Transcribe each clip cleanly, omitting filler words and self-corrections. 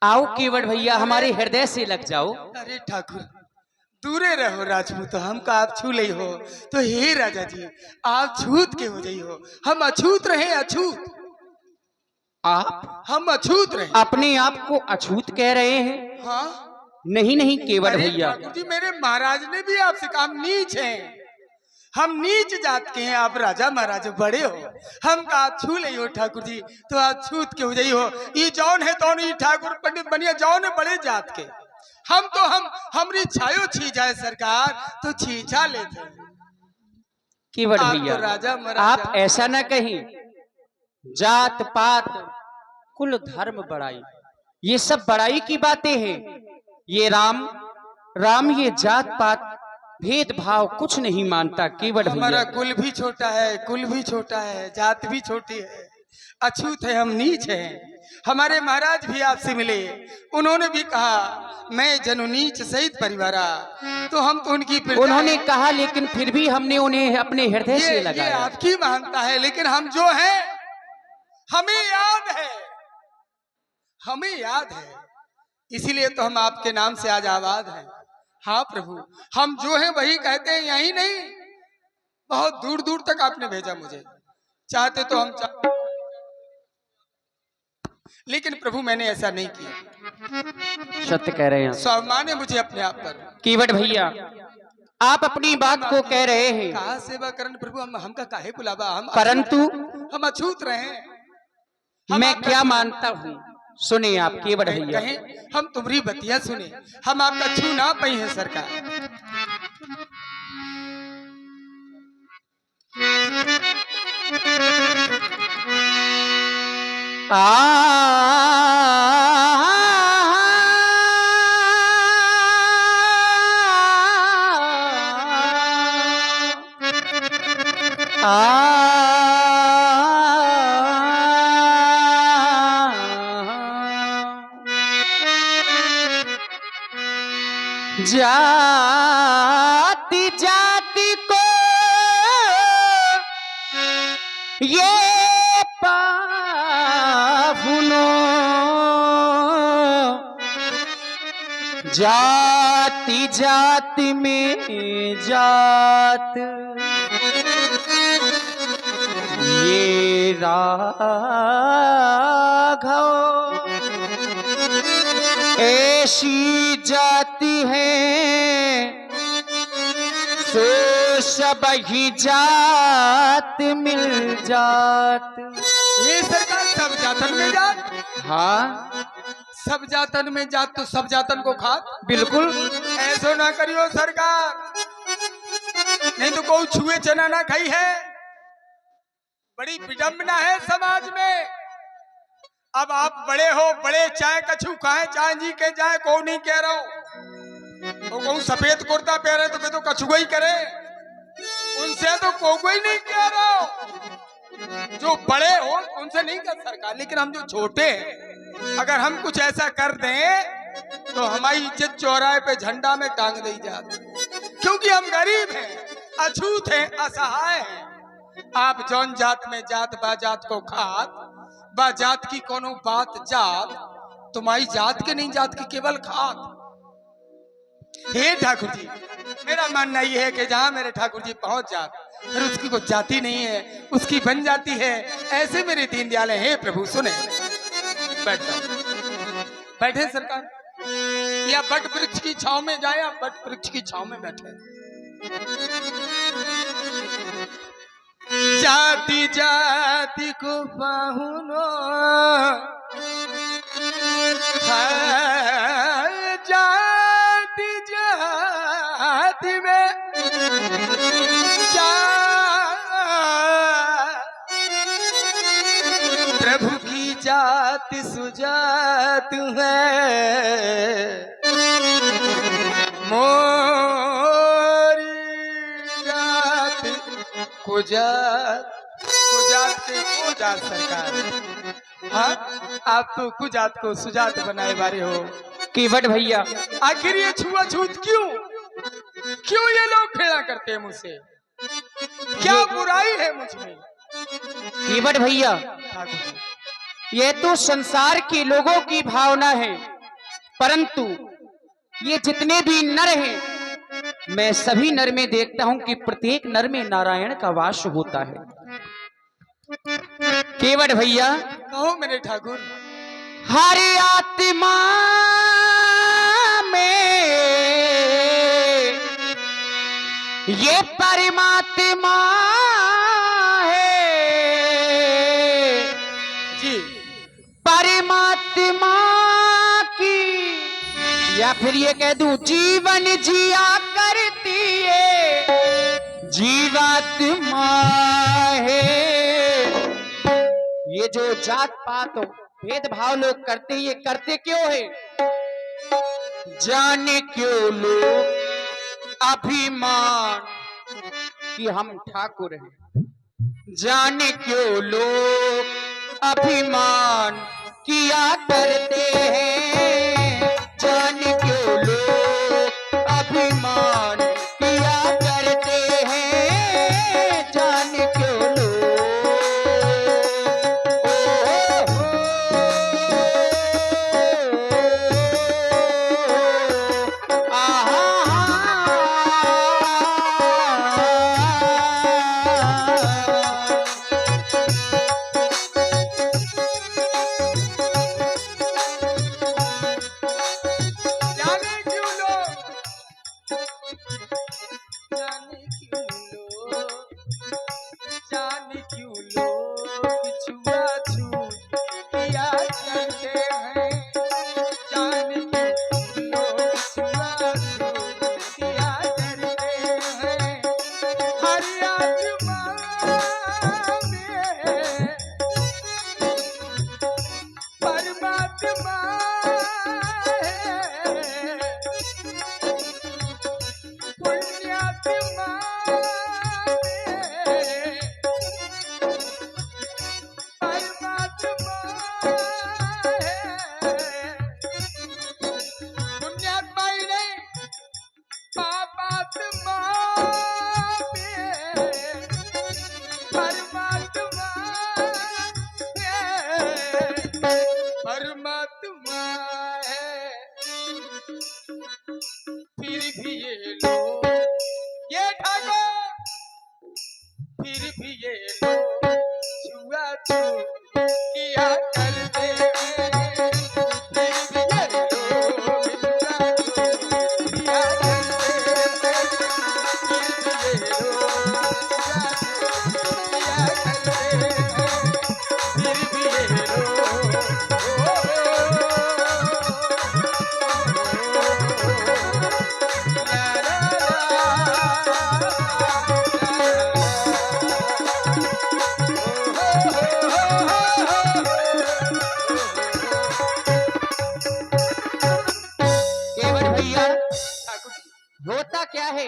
आओ केवट भैया, हमारे हृदय से लग जाओ। अरे ठाकुर दूरे रहो राजपूत, हमका आप छू ले हो तो हे राजा जी आप छूत के हो जाई हो, हम अछूत रहे अछूत, आप हम अछूत रहे। अपने आप को अछूत कह रहे हैं? हाँ नहीं नहीं केवट अरे भैया, ठाकुर जी मेरे महाराज ने भी आपसे कहा हम नीच हैं, हम नीच जात के हैं, आप राजा महाराज बड़े हो, हम का आप छू ले हो ठाकुर जी तो आप छूत के हो जाई हो। ये जौन है तो ये ठाकुर पंडित बनिया जौन है बड़े जात के, हम तो हमरी छायो छी जाए सरकार तो छीछा लेते हैं। केवट आप भैया तो राजा महाराजा। आप ऐसा न कहीं। जात पात कुल धर्म बड़ाई, ये सब बड़ाई की बातें हैं। ये राम राम ये जात पात भेदभाव कुछ नहीं मानता केवट हमारा भैया। कुल भी छोटा है, कुल भी छोटा है, जात भी छोटी है, अछूत है, हम नीच हैं। हमारे महाराज भी आपसे मिले, उन्होंने भी कहा मैं जनु नीच सहित परिवारा, तो हम तो उनकी उन्होंने कहा, लेकिन फिर भी हमने उन्हें अपने हृदय से ये लगाया। आपकी मानता है, लेकिन हम जो हैं हमें याद है, हमें याद है, इसीलिए तो हम आपके नाम से आज आबाद हैं। हाँ प्रभु हम जो हैं वही कहते हैं, यही नहीं बहुत दूर दूर तक आपने भेजा मुझे, चाहते तो हम लेकिन प्रभु मैंने ऐसा नहीं किया। सत्य कह रहे हैं स्वाभिमान है मुझे अपने आप पर। केवट भैया, आप अपनी बात को कह रहे हैं, कहा सेवा करन प्रभु हमका काहे बुलावा, हम परंतु हम अछूत रहे। मैं क्या मानता हूँ, सुने आप केवट भैया। कहें हम तुम्हारी बतिया सुने, हम आपका छू ना पाई है सरकार। जाति जाति को ये पाहुनो, जाति जाति में जात, ये राघव ऐसी जाति है, सो सब ही जात मिल जात। ये सरकार सब जातन में जात, हाँ सब जातन में जात तो सब जातन को खात, बिल्कुल। ऐसो ना करियो सरकार, नहीं तो कोई छुए चना ना खाई है, बड़ी विडंबना है समाज में। अब आप बड़े हो, बड़े चाय कछू खाए, चाय जी के जाए को नहीं कह रहा हूं, तो कहूँ सफेद कुर्ता पहने तो मैं तो कछुआ ही करे, उनसे तो कोई नहीं कह रहा हूं। जो बड़े हो उनसे नहीं कर सरकार, लेकिन हम जो छोटे हैं अगर हम कुछ ऐसा कर दें तो हमारी इज्जत चौराहे पे झंडा में टांग दी जाती, क्योंकि हम गरीब हैं, अछूत हैं, असहाय हैं। आप जौन जात में जात बा जात को खात बा जात की कोनो बात जात, तुम्हारी जात के नहीं जात की केवल खात। हे ठाकुर जी मेरा मानना यह है कि जहां मेरे ठाकुर जी पहुंच जात फिर उसकी कोई जाति नहीं है, उसकी बन जाती है। ऐसे मेरे दीन दयाल है। हे प्रभु सुने, बैठ जाओ, बैठे सरकार, या बट वृक्ष की छांव में जाए, आप बट वृक्ष की छांव में बैठे। जाति जाति को पाहुनो, जाति जाति में प्रभु की जाति सुजात है, मोरी जात कुजात, कुजात के कुजात सरकार। हाँ आप तो कुजात को सुजात बनाए बारे हो। केवट भैया आखिर ये छुआछूत क्यों, क्यों ये लोग खेला करते हैं मुझसे, क्या बुराई है मुझ में? केवट भैया ये तो संसार के लोगों की भावना है, परंतु ये जितने भी नर हैं, मैं सभी नर में देखता हूं कि प्रत्येक नर में नारायण का वास होता है। केवट भैया, कहो मेरे ठाकुर। हर आत्मा में ये परमात्मा है, जी परमात्मा की, या फिर ये कह दूं जीवन जिया करती है जीवात्मा है। ये जो जात पात भेदभाव लोग करते, ये करते क्यों है? जाने क्यों लोग अभिमान कि हम ठाकुर हैं, जाने क्यों लोग अभिमान किया करते हैं, जाने क्यों लोग अभिमान किया करते हैं, जाने क्यों लोग जाने क्यों लोग, जाने क्यों लोग, जाने क्यों लोग छुआछूत किया करते हैं, जाने क्यों लोग छुआछूत किया करते हैं। हर आत्मा में परमात्मा है, पुण्यात्मा में परमात्मा है। पुण्यात्मा ही नहीं, पापात्मा में परमात्मा है, परमात्मा है। फिर भी ये लोग, ये ठाकुर, फिर भी ये लोग छुआछूत किया करते हैं, फिर भी ये लोग छुआछूत किया करते हैं, फिर भी ये लोग छुआछूत किया करते हैं, फिर भी ये लोग ला ला केवट भैया, ठाकुर जी। होता क्या है?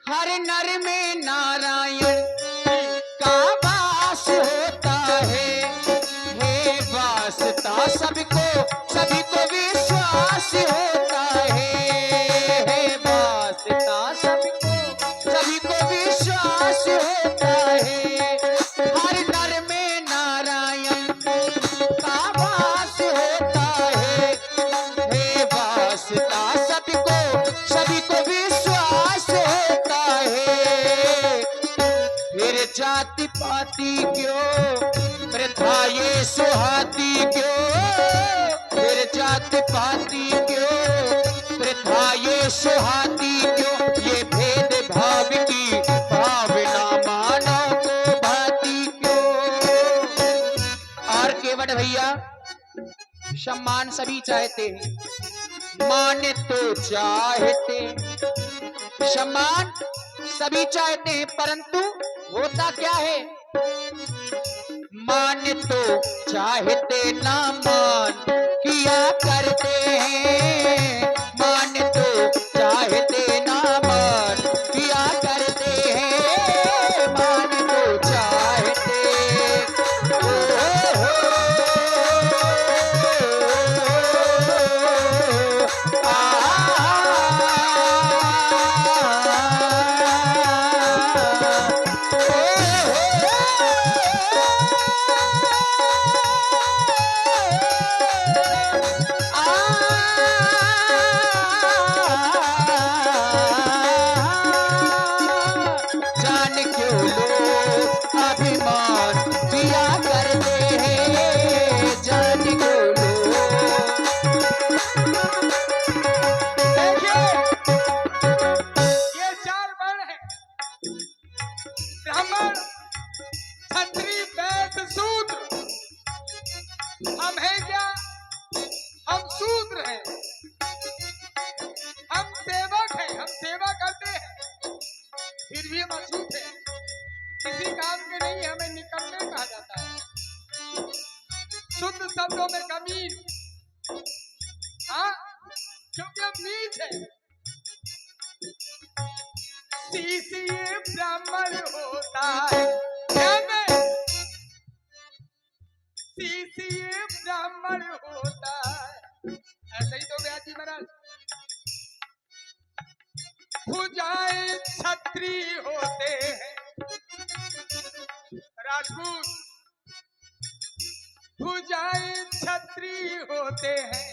हर नर में नारायण का वास होता है, हे वासता सबको, सभी को विश्वास होता है, हे वासता सबको, सभी को विश्वास होता है। हर नर में नारायण का वास होता है, हे वासता सबको, सभी को विश्वास होता है। फिर जाति पाति क्यों, प्रथा ये सुहाती क्यों, फिर जाति पाति क्यों, प्रथा ये सुहाती क्यों, ये भेद भाव की भावना मानव को भाती क्यों। और केवट भैया, सम्मान सभी चाहते हैं, मान तो चाहते, सम्मान सभी चाहते हैं, परंतु होता क्या है? मान तो चाहते ना मान किया करते हैं, मान तो चाहते ना मान किया करते हैं, मान तो चाहते नहीं, हमें निकम्मे कहा जाता है, शुद्ध शब्दों में कमीन। हाँ, क्योंकि हम नीच है। सीसीए ब्राह्मण होता है, क्या मैं सीसीए ब्राह्मण होता है। ऐसे ही तो व्यास जी महाराज। भुजाएं छत्री होते हैं राजपूत, भुजाएं छत्री होते हैं।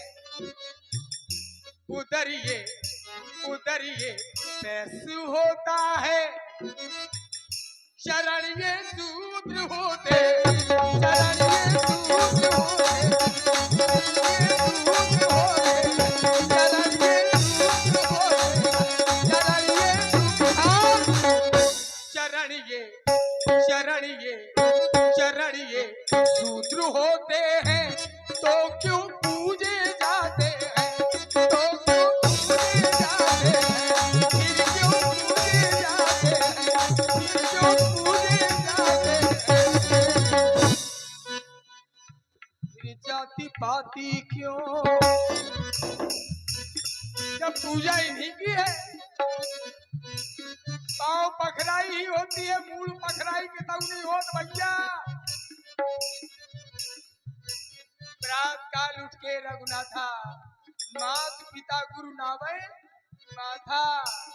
उधर ये पैसु होता है, शरण ये शूद्र होते हैं, शरण ये शूद्र होते हैं, शूद्र होते हैं, शरण ये शूद्र होते हैं, शरण ये शूद्र होते हैं। तो क्यों पूजे जाते हैं, तो क्यों पूजे जाते हैं, फिर क्यों पूजे जाते हैं, फिर क्यों पूजे जाते हैं। फिर जाति पाति क्यों, जब पूजा इन्हीं की है। पाँव पखराई ही होती है, मूल पखराई के तक नहीं होत भैया। प्रात काल उठ के रघुनाथा, मात पिता गुरु नावे माथा,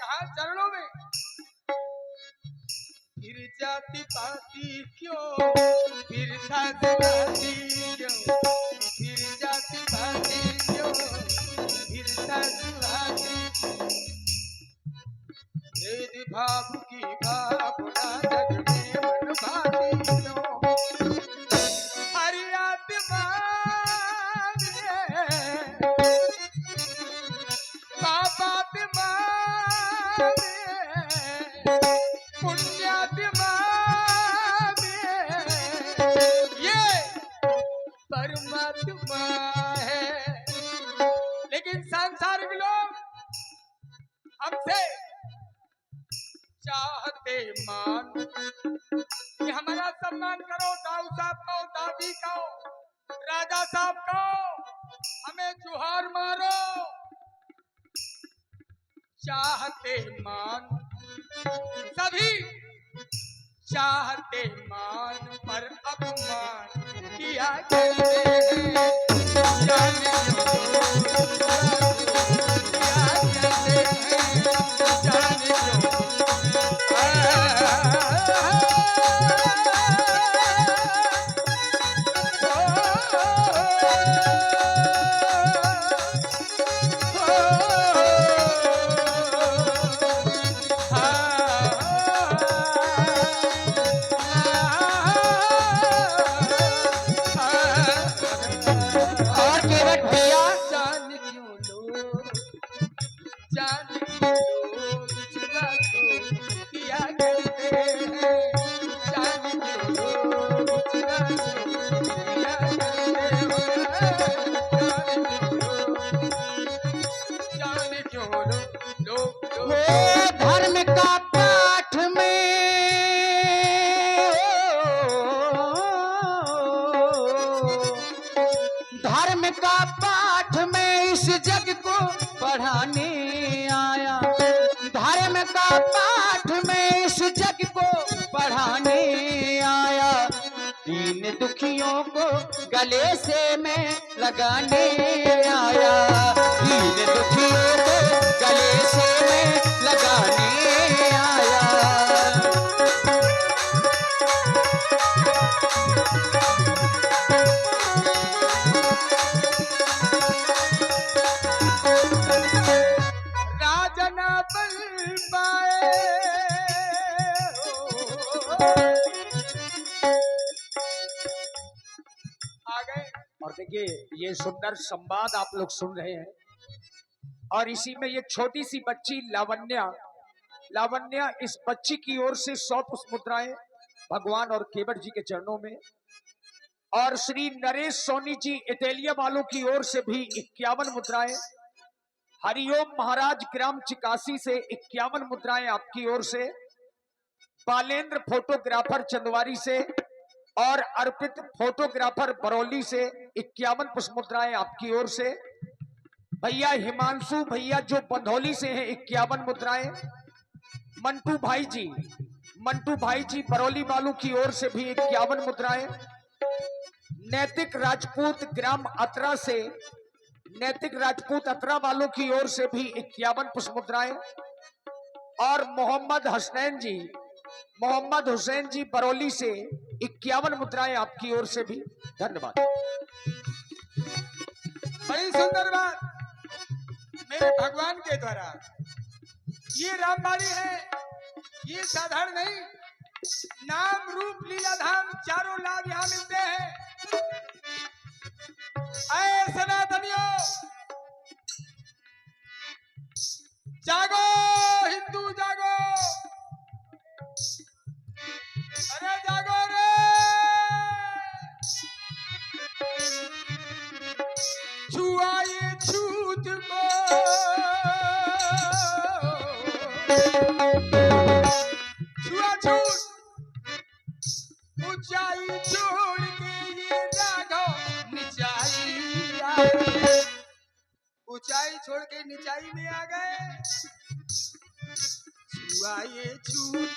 कहा चरणों में। फिर जाति पाति क्यों, फिर जाति क्यों, फिर जाति पाति क्यों, फिर जाति भेद भाव की भावना जग में मन भाती क्यों। हरि आत्मा में, पापात्मा में, पुण्यात्मा में, ये परमात्मा है। लेकिन सांसारिक लोग हमसे चाहते मान कि हमारा सम्मान करो, दाऊ साहब को, दादी को, राजा साहब को, हमें जुहार मारो। चाहते मान, सभी चाहते मान, पर अपमान किया करते हैं। जाने क्यों किया करते हैं, जाने क्यों। और केवट भैया जान क्यों लो, जान क्यों लो, बिछड़ा को किया करते हैं। जान क्यों लो, बिछड़ा को किया करते हैं। जान क्यों लो, हो धर्म का पाठ में, धर्म का पाठ में इस जग को पढ़ाने आया, धर्म का पाठ में इस जग को पढ़ाने आया। दीन दुखियों को गले से मैं लगाने आया, दीन दुखियों को गले से मैं लगाने आया। राजना बल पाए आ गए। और देखिए ये सुंदर संवाद आप लोग सुन रहे हैं, और इसी में ये छोटी सी बच्ची लावण्या, लावण्या इस बच्ची की ओर से 100 पुष्प मुद्राएं भगवान और केवट जी के चरणों में, और श्री नरेश सोनी जी इटालिया वालों की ओर से भी 51 मुद्राएं, हरिओम महाराज ग्राम चिकासी से 51 मुद्राएं आपकी ओर से, बालेंद्र फोटोग्राफर चंदवारी से और अर्पित फोटोग्राफर बरौली से 51 पुष्प मुद्राएं आपकी ओर से। भैया हिमांशु भैया जो बंधौली से हैं 51 मुद्राएं। मंटू भाई जी बरौली वालों की ओर से भी 51 मुद्राएं। नैतिक राजपूत ग्राम अतरा से, नैतिक राजपूत अतरा वालों की ओर से भी 51 पुष्प मुद्राएं। और मोहम्मद हुसैन जी बरौली से 51 मुद्राएं आपकी ओर से भी। धन्यवाद। बड़ी सुंदर बात मेरे भगवान के द्वारा। ये रामबाड़ी है, ये साधारण नहीं। नाम रूप लीला धाम चारों लाभ यहाँ मिलते हैं। ऐ सनातनियों, जागो हिंदू जागो, अरे जागो रे। छुआ ये छूत को, छुआ छूत ऊंचाई छोड़ के ये जागो निचाई आए। ऊंचाई छोड़ के निचाई में आ गए। छुआ ये छूत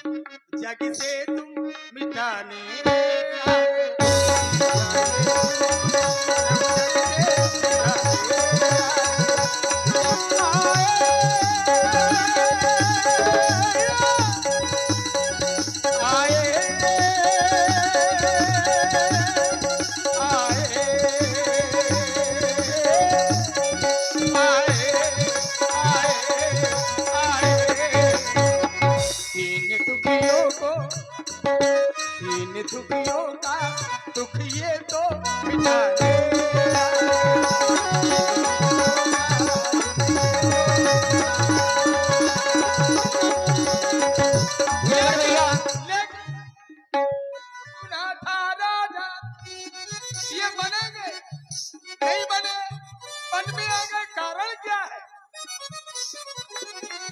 जग से तुम मिटाने आए। इन दुखियों का दुख ये तो मिटा दे। था राजा, ये बनेंगे नहीं बने, बन में आ गए। कारण क्या है?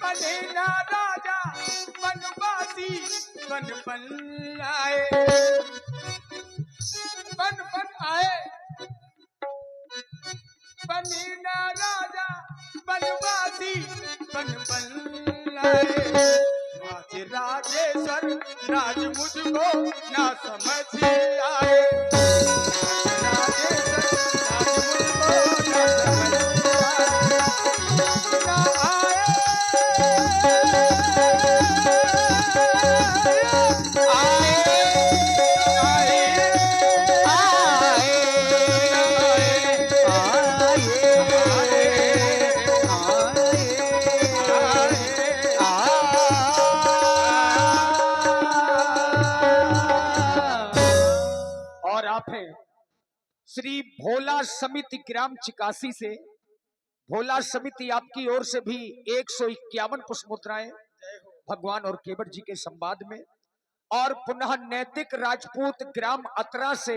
बने ना राजा बनवासी, बन आए, बन आए। बने ना राजा बनवासी, बन आए। आज राजेश्वर राज मुझको ना समझ आए। राजेश्वर राज मुझको ना समझ आए। श्री भोला समिति ग्राम चिकासी से, भोला समिति आपकी ओर से भी 151 पुष्प मुद्राएं भगवान और केवट जी के संवाद में। और पुनः नैतिक राजपूत ग्राम अतरा से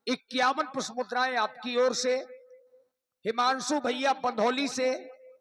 51 पुष्प मुद्राएं आपकी ओर से। हिमांशु भैया बंधौली से